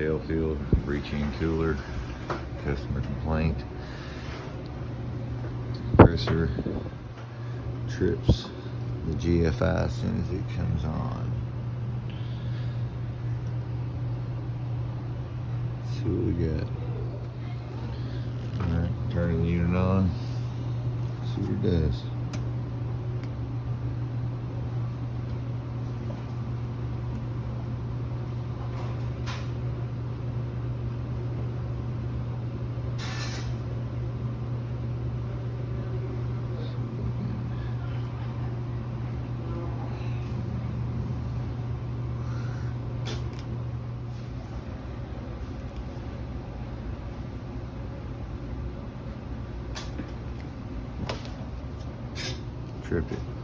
tail field, breaching cooler, customer complaint. Compressor trips the GFI as soon as it comes on. Let's see what we got. Alright, turning the unit on. See what it does. Trip it.